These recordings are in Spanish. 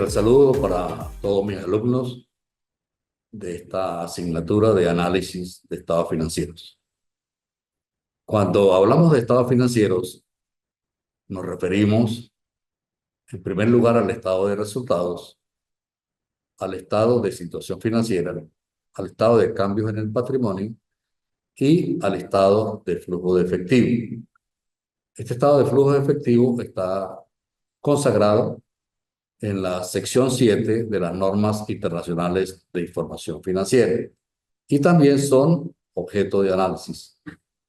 cordial saludo para todos mis alumnos de esta asignatura de análisis de estados financieros. Cuando hablamos de estados financieros, nos referimos en primer lugar al estado de resultados, al estado de situación financiera, al estado de cambios en el patrimonio y al estado de flujo de efectivo. Este estado de flujo de efectivo está consagrado en la sección 7 de las normas internacionales de información financiera y también son objeto de análisis.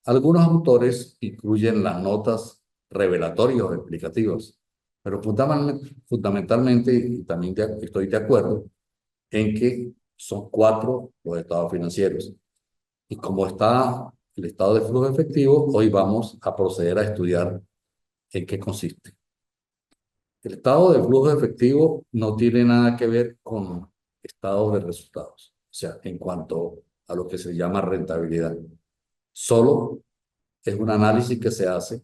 Algunos autores incluyen las notas revelatorias o explicativas, pero fundamentalmente, y también estoy de acuerdo, en que son 4 los estados financieros. Y como está el estado de flujo efectivo, hoy vamos a proceder a estudiar en qué consiste. El estado de flujo efectivo no tiene nada que ver con estados de resultados, o sea, en cuanto a lo que se llama rentabilidad. Solo es un análisis que se hace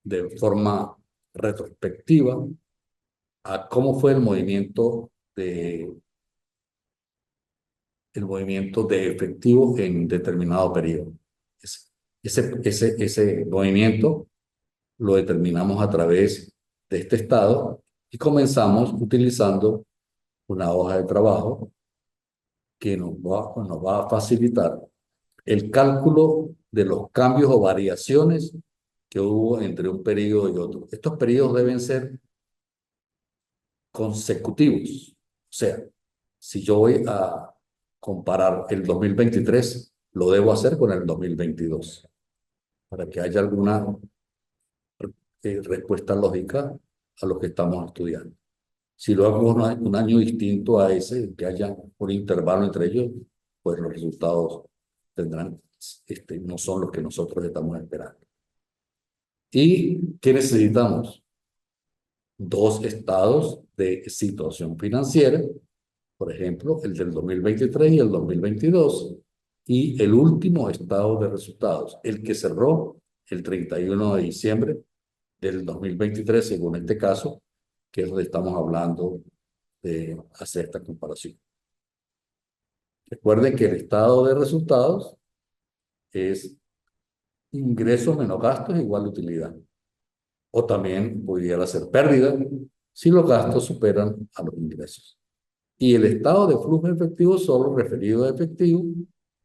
de forma retrospectiva a cómo fue el movimiento de efectivo en determinado periodo. Ese movimiento lo determinamos a través de este estado y comenzamos utilizando una hoja de trabajo que nos va a facilitar el cálculo de los cambios o variaciones que hubo entre un periodo y otro. Estos periodos deben ser consecutivos. O sea, si yo voy a comparar el 2023, lo debo hacer con el 2022 para que haya alguna respuesta lógica a lo que estamos estudiando. Si lo hago un año distinto a ese, que haya un intervalo entre ellos, pues los resultados no son los que nosotros estamos esperando. ¿Y qué necesitamos? 2 estados de situación financiera, por ejemplo, el del 2023 y el 2022, y el último estado de resultados, el que cerró el 31 de diciembre del 2023, según este caso, que es donde estamos hablando de hacer esta comparación. Recuerden que el estado de resultados es ingresos menos gastos igual a utilidad. O también pudiera ser pérdida si los gastos superan a los ingresos. Y el estado de flujo efectivo solo referido a efectivo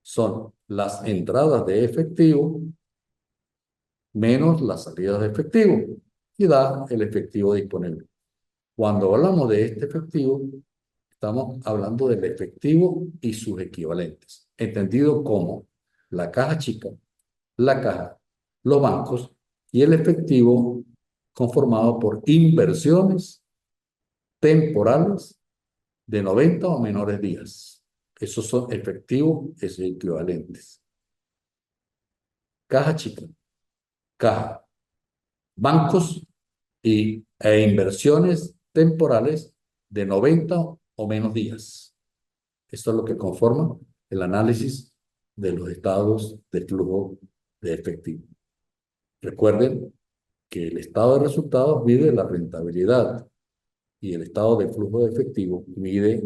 son las entradas de efectivo menos las salidas de efectivo y da el efectivo disponible. Cuando hablamos de este efectivo, estamos hablando del efectivo y sus equivalentes, entendido como la caja chica, la caja, los bancos y el efectivo conformado por inversiones temporales de 90 o menores días. Esos son efectivos y equivalentes. Caja chica, caja, bancos e inversiones temporales de 90 o menos días. Esto es lo que conforma el análisis de los estados de flujo de efectivo. Recuerden que el estado de resultados mide la rentabilidad y el estado de flujo de efectivo mide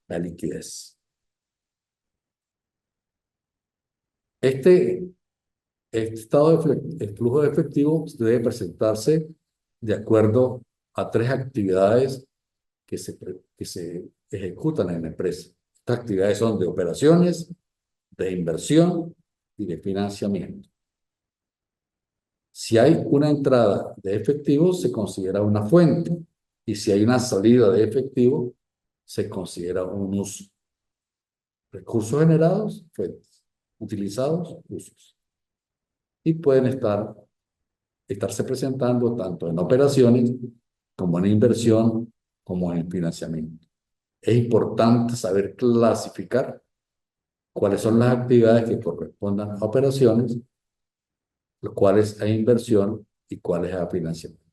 la liquidez. Este estado de flujo de efectivo debe presentarse de acuerdo a 3 actividades que se ejecutan en la empresa. Estas actividades son de operaciones, de inversión y de financiamiento. Si hay una entrada de efectivo, se considera una fuente, y si hay una salida de efectivo, se considera un uso. Recursos generados, fuentes. Utilizados, usos. Y pueden estarse presentando tanto en operaciones, como en inversión, como en financiamiento. Es importante saber clasificar cuáles son las actividades que correspondan a operaciones, los cuales a inversión y cuáles a financiamiento.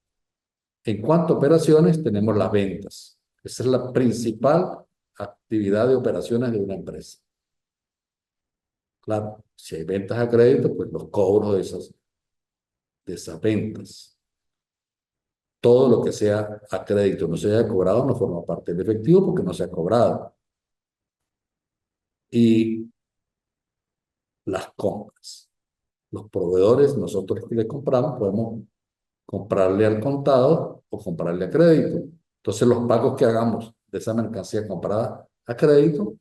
En cuanto a operaciones, tenemos las ventas. Esa es la principal actividad de operaciones de una empresa. Claro, si hay ventas a crédito, pues los cobros de esas ventas. todo lo que sea a crédito no se haya cobrado no forma parte del efectivo porque no se ha cobrado. Y las compras. Los proveedores, nosotros que le compramos, podemos comprarle al contado o comprarle a crédito. Entonces, los pagos que hagamos de esa mercancía comprada a crédito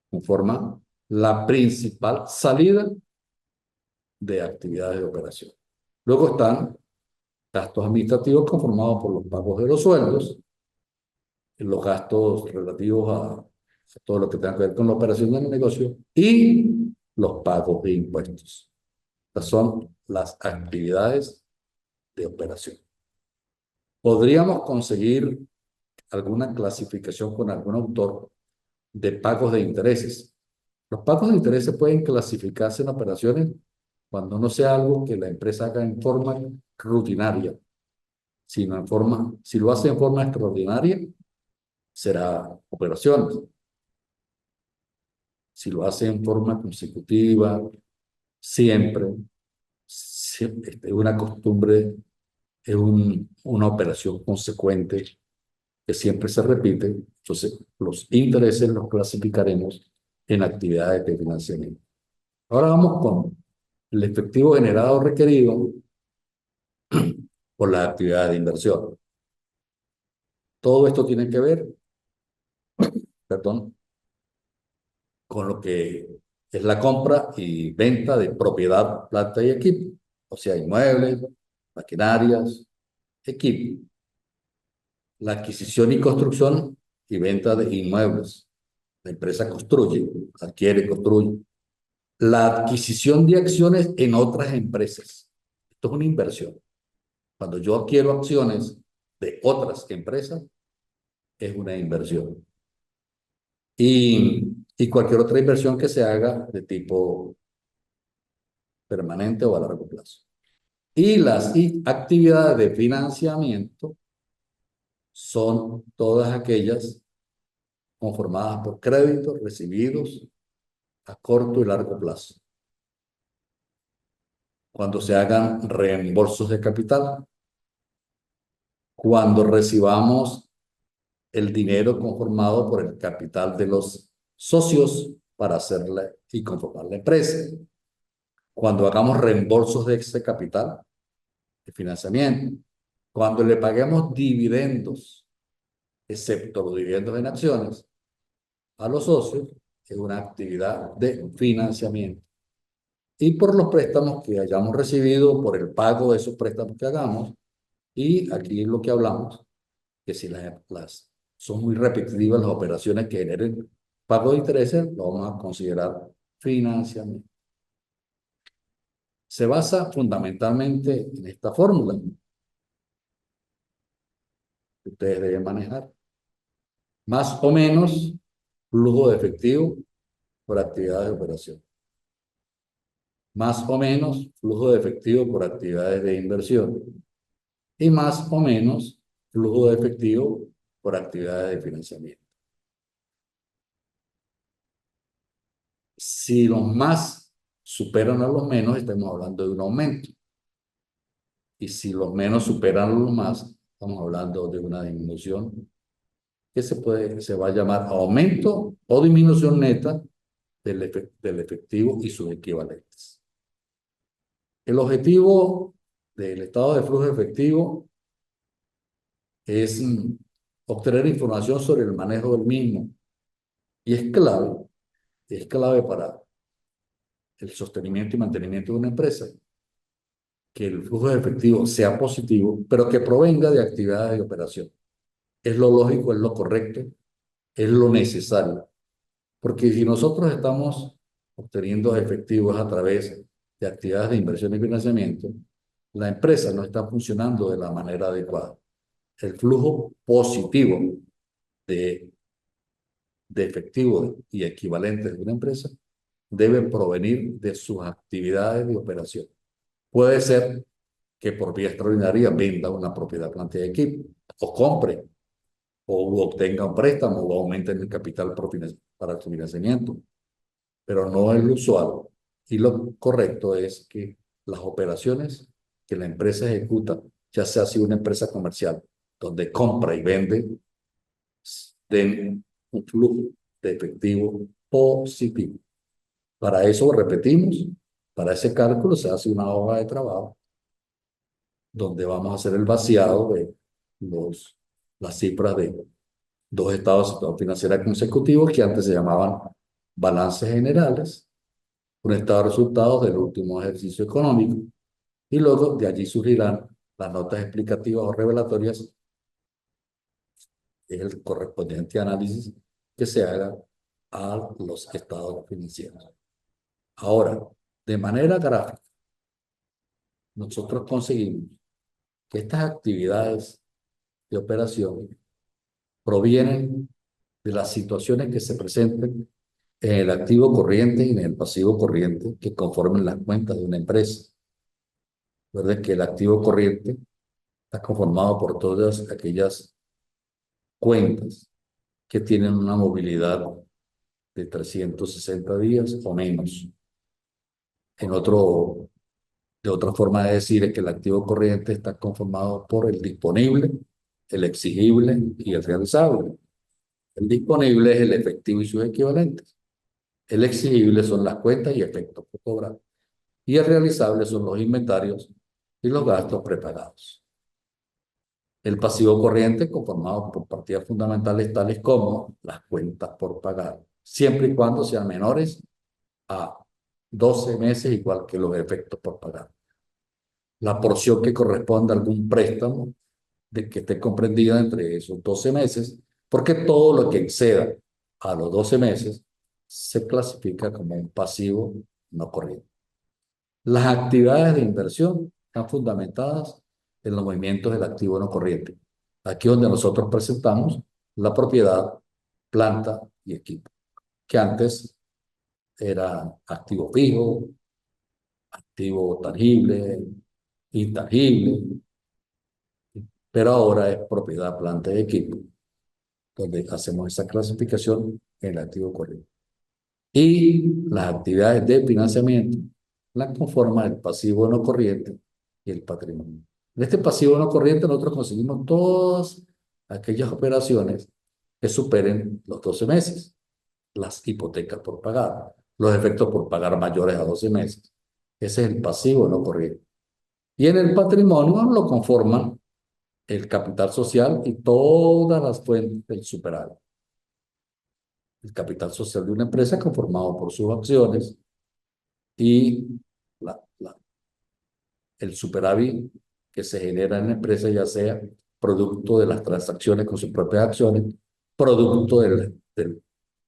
conforman la principal salida de actividades de operación. Luego están gastos administrativos conformados por los pagos de los sueldos, los gastos relativos a todo lo que tenga que ver con la operación del negocio y los pagos de impuestos. Estas son las actividades de operación. Podríamos conseguir alguna clasificación con algún autor de pagos de intereses. Los pagos de intereses pueden clasificarse en operaciones cuando no sea algo que la empresa haga en forma rutinaria, sino en forma, si lo hace en forma extraordinaria, será operaciones. Si lo hace en forma consecutiva, siempre, es una costumbre, es una operación consecuente que siempre se repite, entonces los intereses los clasificaremos en actividades de financiamiento. Ahora vamos con el efectivo generado requerido por la actividad de inversión. Todo esto tiene que ver, perdón, con lo que es la compra y venta de propiedad, planta y equipo, o sea, inmuebles, maquinarias, equipo. La adquisición y construcción y venta de inmuebles. La empresa construye, adquiere, construye. La adquisición de acciones en otras empresas. Esto es una inversión. Cuando yo adquiero acciones de otras empresas, es una inversión. Y cualquier otra inversión que se haga de tipo permanente o a largo plazo. Y las actividades de financiamiento son todas aquellas conformadas por créditos recibidos a corto y largo plazo. Cuando se hagan reembolsos de capital, cuando recibamos el dinero conformado por el capital de los socios para hacerla y conformar la empresa, cuando hagamos reembolsos de ese capital de financiamiento, cuando le paguemos dividendos, excepto los dividendos en acciones, a los socios, es una actividad de financiamiento. Y por los préstamos que hayamos recibido, por el pago de esos préstamos que hagamos, y aquí es lo que hablamos, que si son muy repetitivas las operaciones que generen pago de intereses, lo vamos a considerar financiamiento. Se basa fundamentalmente en esta fórmula que ustedes deben manejar. Más o menos flujo de efectivo por actividades de operación. Más o menos flujo de efectivo por actividades de inversión. Y más o menos flujo de efectivo por actividades de financiamiento. Si los más superan a los menos, estamos hablando de un aumento. Y si los menos superan a los más, estamos hablando de una disminución que se va a llamar aumento o disminución neta del efectivo y sus equivalentes. El objetivo del estado de flujo efectivo es obtener información sobre el manejo del mismo. Y es clave para el sostenimiento y mantenimiento de una empresa, que el flujo de efectivo sea positivo, pero que provenga de actividades de operación. Es lo lógico, es lo correcto, es lo necesario. Porque si nosotros estamos obteniendo efectivos a través de actividades de inversión y financiamiento, la empresa no está funcionando de la manera adecuada. El flujo positivo de, de efectivo y equivalentes de una empresa debe provenir de sus actividades de operación. Puede ser que por vía extraordinaria venda una propiedad, planta y equipo, o compre, o obtenga un préstamo, o aumente el capital para su financiamiento, pero no es lo usual. Y lo correcto es que las operaciones que la empresa ejecuta ya sea si una empresa comercial donde compra y vende, den un flujo de efectivo positivo. Para eso, repetimos, para ese cálculo se hace una hoja de trabajo donde vamos a hacer el vaciado de las cifras de dos estados de situación financiera consecutivos que antes se llamaban balances generales, un estado de resultados del último ejercicio económico, y luego de allí surgirán las notas explicativas o revelatorias, es el correspondiente análisis que se haga a los estados financieros. Ahora, de manera gráfica, nosotros conseguimos que estas actividades de operación provienen de las situaciones que se presenten en el activo corriente y en el pasivo corriente que conforman las cuentas de una empresa. Recuerden que el activo corriente está conformado por todas aquellas cuentas que tienen una movilidad de 360 días o menos. De otra forma de decir es que el activo corriente está conformado por el disponible, el exigible y el realizable. El disponible es el efectivo y sus equivalentes. El exigible son las cuentas y efectos por cobrar. Y el realizable son los inventarios y los gastos prepagados. El pasivo corriente conformado por partidas fundamentales tales como las cuentas por pagar, siempre y cuando sean menores a 12 meses, igual que los efectos por pagar. La porción que corresponde a algún préstamo de que esté comprendida entre esos 12 meses, porque todo lo que exceda a los 12 meses se clasifica como un pasivo no corriente. Las actividades de inversión están fundamentadas en los movimientos del activo no corriente. Aquí es donde nosotros presentamos la propiedad, planta y equipo, que antes era activo fijo, activo tangible, intangible, pero ahora es propiedad, planta y equipo, donde hacemos esa clasificación en el activo corriente. Y las actividades de financiamiento las conforman el pasivo no corriente y el patrimonio. En este pasivo no corriente nosotros conseguimos todas aquellas operaciones que superen los 12 meses, las hipotecas por pagar, los efectos por pagar mayores a 12 meses. Ese es el pasivo no corriente. Y en el patrimonio lo conforman el capital social y todas las fuentes del superávit. El capital social de una empresa conformado por sus acciones y la, la, el superávit que se genera en la empresa, ya sea producto de las transacciones con sus propias acciones, producto de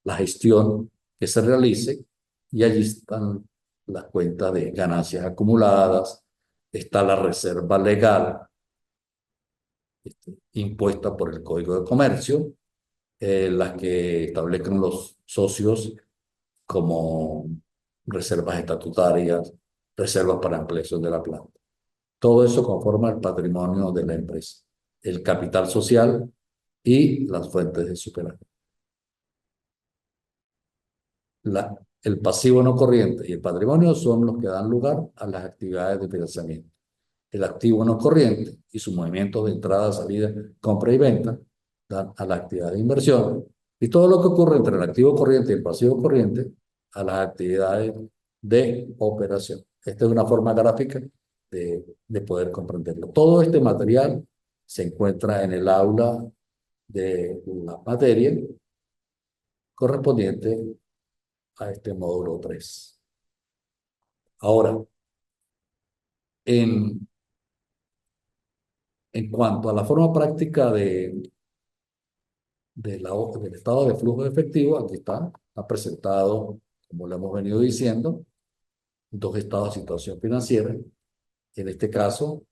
la gestión que se realice, y allí están las cuentas de ganancias acumuladas, está la reserva legal impuesta por el Código de Comercio, las que establezcan los socios como reservas estatutarias, reservas para ampliación de la planta. Todo eso conforma el patrimonio de la empresa, el capital social y las fuentes de superávit. El pasivo no corriente y el patrimonio son los que dan lugar a las actividades de financiamiento. El activo no corriente y su movimiento de entrada, salida, compra y venta dan a la actividad de inversión, y todo lo que ocurre entre el activo corriente y el pasivo corriente a las actividades de operación. Esta es una forma gráfica de poder comprenderlo. Todo este material se encuentra en el aula de la materia correspondiente a este módulo 3. Ahora, en, en cuanto a la forma práctica del estado de flujo de efectivo, aquí está presentado, como lo hemos venido diciendo, dos estados de situación financiera. En este caso,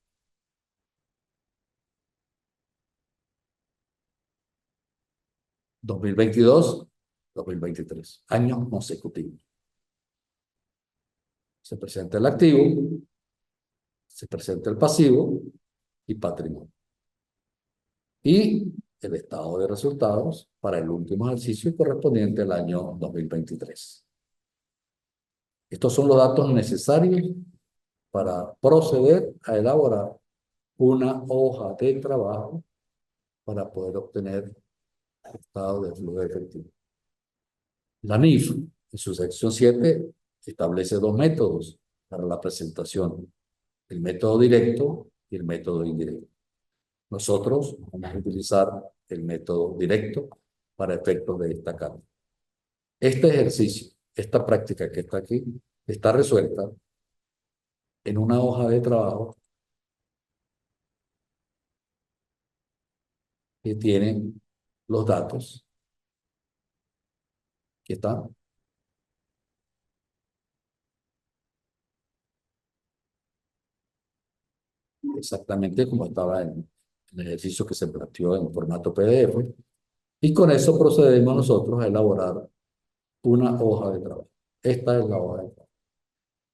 2022, 2023, años consecutivos. Se presenta el activo, se presenta el pasivo y patrimonio. Y el estado de resultados para el último ejercicio correspondiente al año 2023. Estos son los datos necesarios para proceder a elaborar una hoja de trabajo para poder obtener el estado de flujo efectivo. La NIF, en su sección 7, establece dos métodos para la presentación: el método directo y el método indirecto. Nosotros vamos a utilizar el método directo para efectos de esta carta. Este ejercicio, esta práctica que está aquí, está resuelta en una hoja de trabajo que tiene los datos que están exactamente como estaba en el ejercicio que se planteó en formato PDF. Y con eso procedemos nosotros a elaborar una hoja de trabajo. Esta es la hoja de trabajo.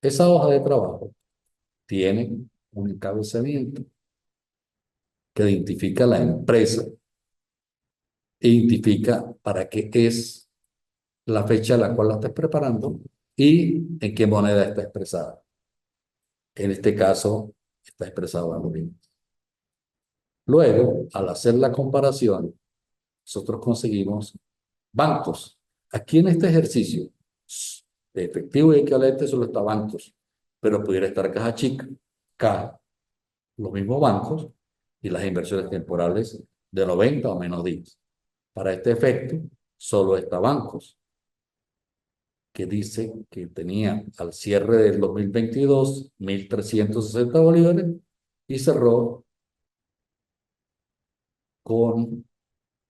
Esa hoja de trabajo tiene un encabezamiento que identifica la empresa, identifica para qué es la fecha a la cual la estás preparando y en qué moneda está expresada. En este caso, está expresado en bolívares. Luego, al hacer la comparación, nosotros conseguimos bancos. Aquí en este ejercicio, de efectivo y equivalente solo está bancos, pero pudiera estar caja chica, caja, los mismos bancos y las inversiones temporales de 90 o menos días. Para este efecto, solo está bancos, que dice que tenía al cierre del 2022 1.360 bolívares y cerró con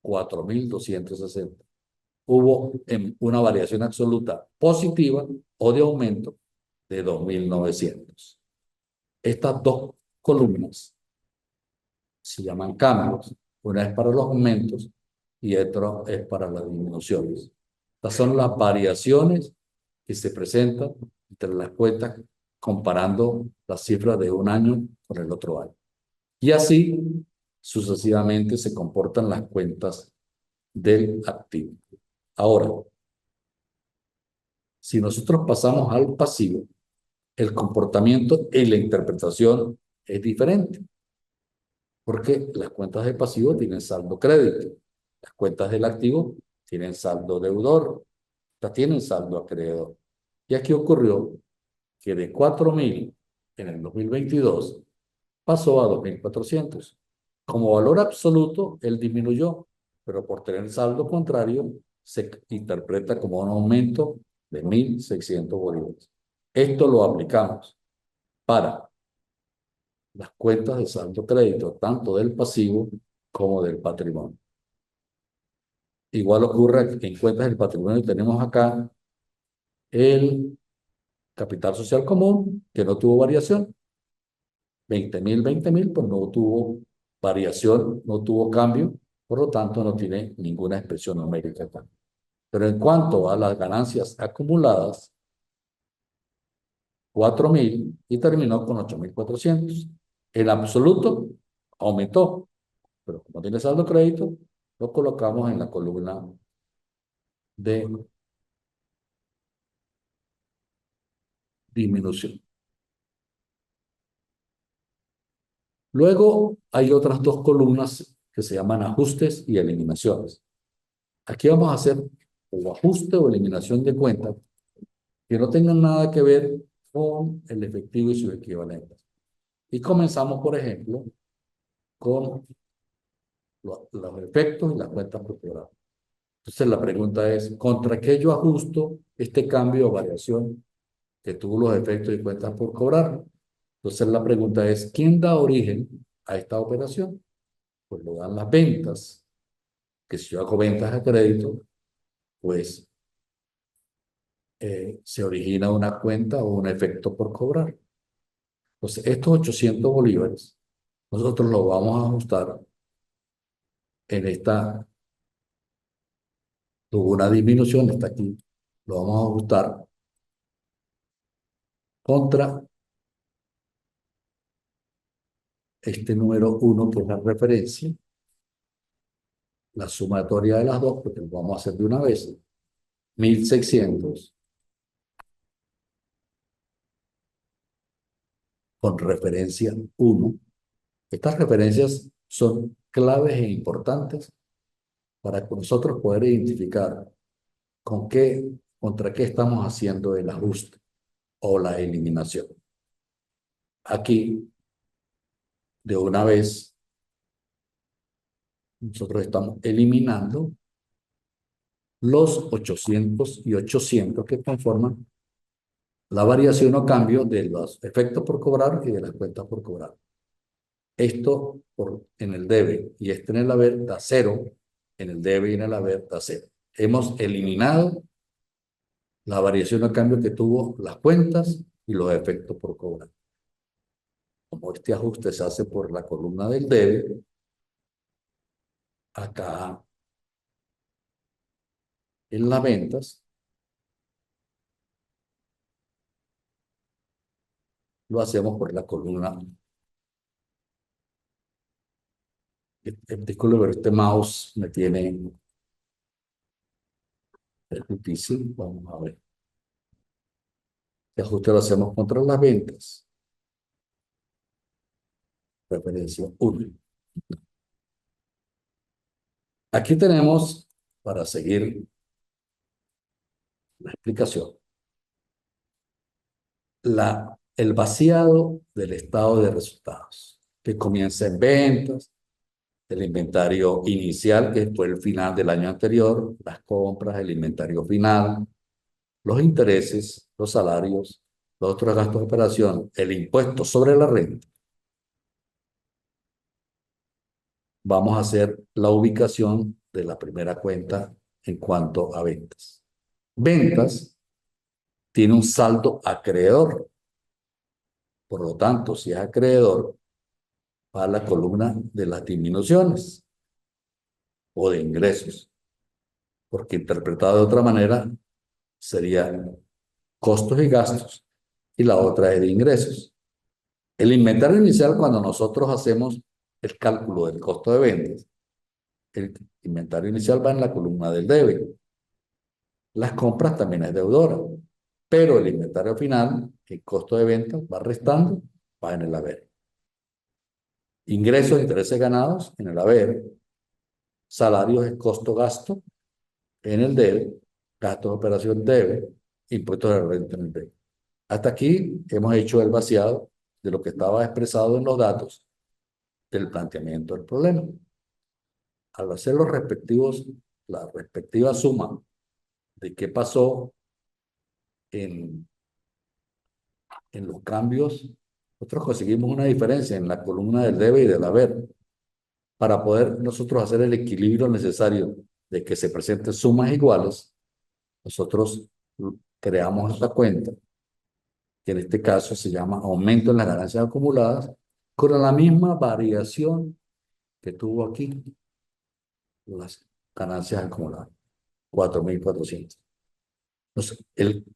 4.260. Hubo una variación absoluta positiva o de aumento de 2.900. Estas dos columnas se llaman cambios. Una es para los aumentos y otra es para las disminuciones. Estas son las variaciones que se presentan entre las cuentas comparando las cifras de un año con el otro año. Y así sucesivamente se comportan las cuentas del activo. Ahora, si nosotros pasamos al pasivo, el comportamiento y la interpretación es diferente, porque las cuentas de pasivo tienen saldo crédito, las cuentas del activo tienen saldo deudor, estas tienen saldo acreedor. Y aquí ocurrió que de 4.000 en el 2022 pasó a 2.400. Como valor absoluto, él disminuyó, pero por tener saldo contrario, se interpreta como un aumento de 1.600 bolívares. Esto lo aplicamos para las cuentas de saldo crédito, tanto del pasivo como del patrimonio. Igual ocurre que en cuentas del patrimonio tenemos acá el capital social común, que no tuvo variación. 20.000, pues no tuvo variación, no tuvo cambio, por lo tanto no tiene ninguna expresión numérica acá. Pero en cuanto a las ganancias acumuladas, 4.000 y terminó con 8.400. En absoluto aumentó, pero como tiene saldo crédito, lo colocamos en la columna de disminución. Luego hay otras dos columnas que se llaman ajustes y eliminaciones. Aquí vamos a hacer o ajuste o eliminación de cuentas que no tengan nada que ver con el efectivo y sus equivalentes. Y comenzamos, por ejemplo, con los efectos y las cuentas por cobrar. Entonces la pregunta es, ¿contra qué yo ajusto este cambio o variación que tuvo los efectos y cuentas por cobrar? Entonces la pregunta es, ¿quién da origen a esta operación? Pues lo dan las ventas, que si yo hago ventas a crédito, pues se origina una cuenta o un efecto por cobrar. Entonces estos 800 bolívares, nosotros los vamos a ajustar en esta, tuvo una disminución, está aquí, lo vamos a ajustar contra este número 1, que es la referencia, la sumatoria de las dos, porque lo vamos a hacer de una vez, 1.600 con referencia 1, Estas referencias son claves e importantes para que nosotros poder identificar contra qué estamos haciendo el ajuste o la eliminación. Aquí, de una vez, nosotros estamos eliminando los 800 y 800 que conforman la variación o cambio de los efectos por cobrar y de las cuentas por cobrar. Esto en el debe y este en el haber da cero, en el debe y en el haber da cero. Hemos eliminado la variación o cambio que tuvo las cuentas y los efectos por cobrar. Como este ajuste se hace por la columna del debe, acá en las ventas lo hacemos por la columna. Disculpe, pero este mouse me tiene, es difícil. Vamos a ver. Este ajuste lo hacemos contra las ventas. Referencia 1. Aquí tenemos, para seguir la explicación, el vaciado del estado de resultados, que comienza en ventas, el inventario inicial, que fue el final del año anterior, las compras, el inventario final, los intereses, los salarios, los otros gastos de operación, el impuesto sobre la renta. Vamos a hacer la ubicación de la primera cuenta en cuanto a ventas. Ventas tiene un saldo acreedor. Por lo tanto, si es acreedor, va a la columna de las disminuciones o de ingresos, porque interpretado de otra manera serían costos y gastos, y la otra es de ingresos. El inventario inicial, cuando nosotros hacemos el cálculo del costo de ventas, el inventario inicial va en la columna del debe. Las compras también es deudora, pero el inventario final, el costo de ventas, va restando, va en el haber. Ingresos, intereses ganados en el haber. Salarios es costo-gasto en el debe. Gastos de operación debe. Impuestos de renta en el debe. Hasta aquí hemos hecho el vaciado de lo que estaba expresado en los datos del planteamiento del problema. Al hacer la respectiva suma de qué pasó en los cambios, nosotros conseguimos una diferencia en la columna del debe y del haber para poder nosotros hacer el equilibrio necesario de que se presenten sumas iguales. Nosotros creamos esta cuenta, que en este caso se llama aumento en las ganancias acumuladas, con la misma variación que tuvo aquí las ganancias acumuladas, 4.400. Entonces,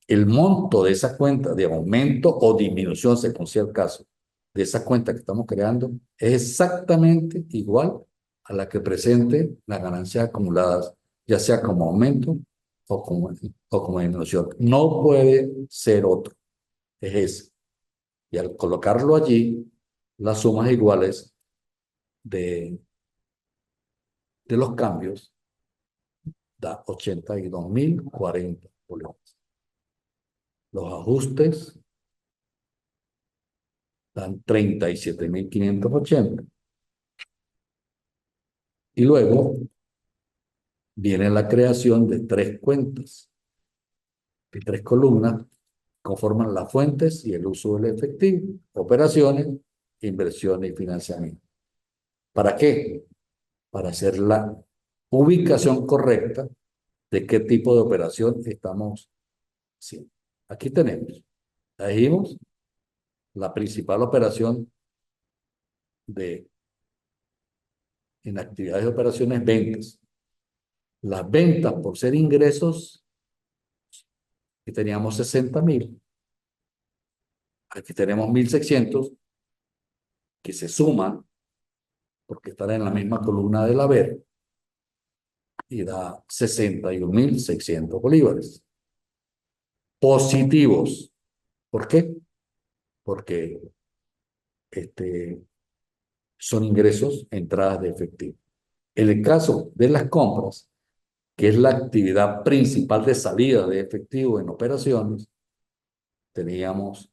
el monto de esa cuenta de aumento o disminución, según sea el caso, de esa cuenta que estamos creando, es exactamente igual a la que presente las ganancias acumuladas, ya sea como aumento o como disminución. No puede ser otro, es ese. Y al colocarlo allí, las sumas iguales de, de los cambios da 82.040 bolívares. Los ajustes dan 37.580. Y luego viene la creación de tres cuentas, de tres columnas, conforman las fuentes y el uso del efectivo, operaciones, inversiones y financiamiento. ¿Para qué? Para hacer la ubicación correcta de qué tipo de operación estamos haciendo. Aquí tenemos, dijimos, la principal operación en actividades de operaciones, ventas. Las ventas, por ser ingresos, aquí teníamos 60.000. Aquí tenemos 1.600 que se suman porque están en la misma columna del haber y da 61.600 bolívares. Positivos. ¿Por qué? Porque son ingresos, entradas de efectivo. En el caso de las compras, que es la actividad principal de salida de efectivo en operaciones, teníamos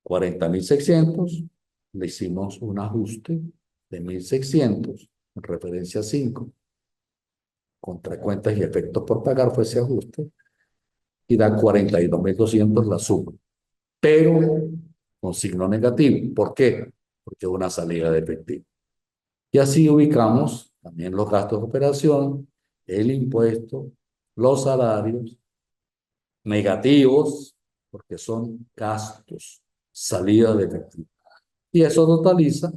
40.600, le hicimos un ajuste de 1.600, en referencia a 5, contra cuentas y efectos por pagar fue ese ajuste, y da 42.200 la suma, pero con signo negativo. ¿Por qué? Porque es una salida de efectivo. Y así ubicamos también los gastos de operación, el impuesto, los salarios negativos, porque son gastos, salida de efectivo. Y eso totaliza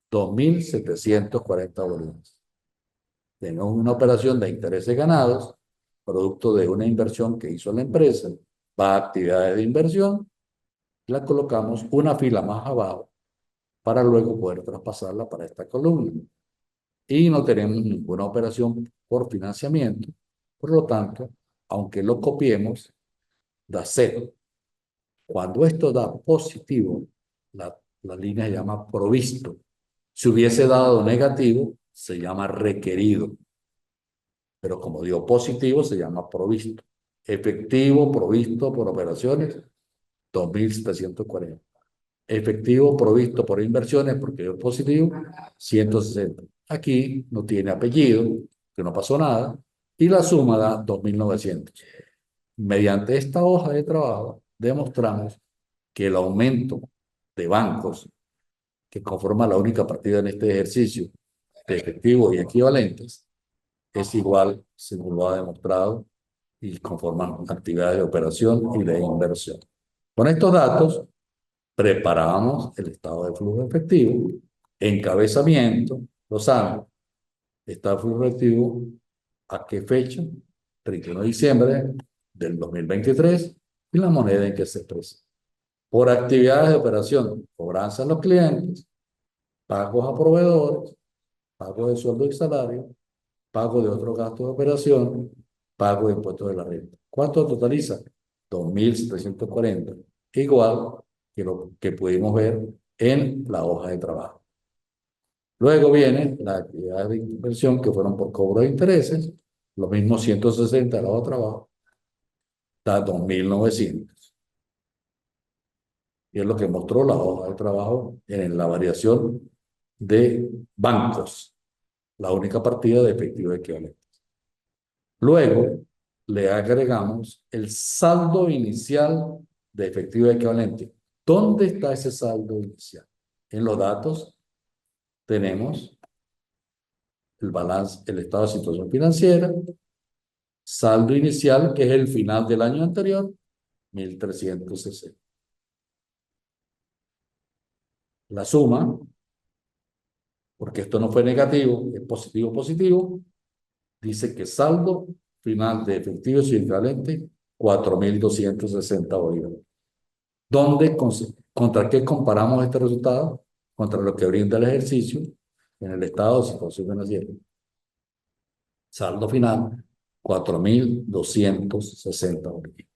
2.740 bolívares. Tenemos una operación de intereses ganados, producto de una inversión que hizo la empresa, va a actividades de inversión, la colocamos una fila más abajo para luego poder traspasarla para esta columna. Y no tenemos ninguna operación por financiamiento, por lo tanto, aunque lo copiemos, da cero. Cuando esto da positivo, la línea se llama provisto. Si hubiese dado negativo, se llama requerido. Pero como dio positivo, se llama provisto. Efectivo provisto por operaciones, 2.740. Efectivo provisto por inversiones, porque dio positivo, 160. Aquí no tiene apellido, que no pasó nada, y la suma da 2.900. Mediante esta hoja de trabajo, demostramos que el aumento de bancos, que conforma la única partida en este ejercicio de efectivos y equivalentes, es igual, según lo ha demostrado, y conforman actividades de operación y de inversión. Con estos datos, preparamos el estado de flujo efectivo, encabezamiento, los años, estado de flujo efectivo, ¿a qué fecha? 31 de diciembre del 2023 y la moneda en que se expresa. Por actividades de operación, cobranza a los clientes, pagos a proveedores, pago de sueldo y salario, pago de otros gastos de operación, pago de impuestos de la renta. ¿Cuánto totaliza? 2.740, igual que lo que pudimos ver en la hoja de trabajo. Luego vienen las actividades de inversión que fueron por cobro de intereses, los mismos 160 de la hoja de trabajo, da 2.900. Y es lo que mostró la hoja de trabajo en la variación de bancos, la única partida de efectivo equivalente. Luego le agregamos el saldo inicial de efectivo equivalente. ¿Dónde está ese saldo inicial? En los datos tenemos el balance, el estado de situación financiera, saldo inicial, que es el final del año anterior, 1.360. La suma, porque esto no fue negativo, es positivo, positivo, dice que saldo final de efectivos y equivalentes, 4.260 bolívares. ¿Contra qué comparamos este resultado? Contra lo que brinda el ejercicio en el estado de situación financiera. Saldo final, 4.260 bolívares.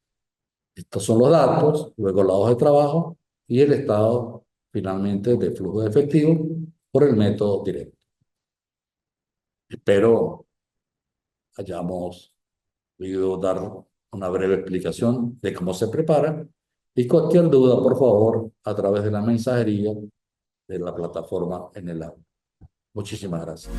Estos son los datos, luego la hoja de trabajo y el estado finalmente de flujo de efectivo por el método directo. Espero hayamos podido dar una breve explicación de cómo se prepara y cualquier duda, por favor, a través de la mensajería de la plataforma en el aula. Muchísimas gracias.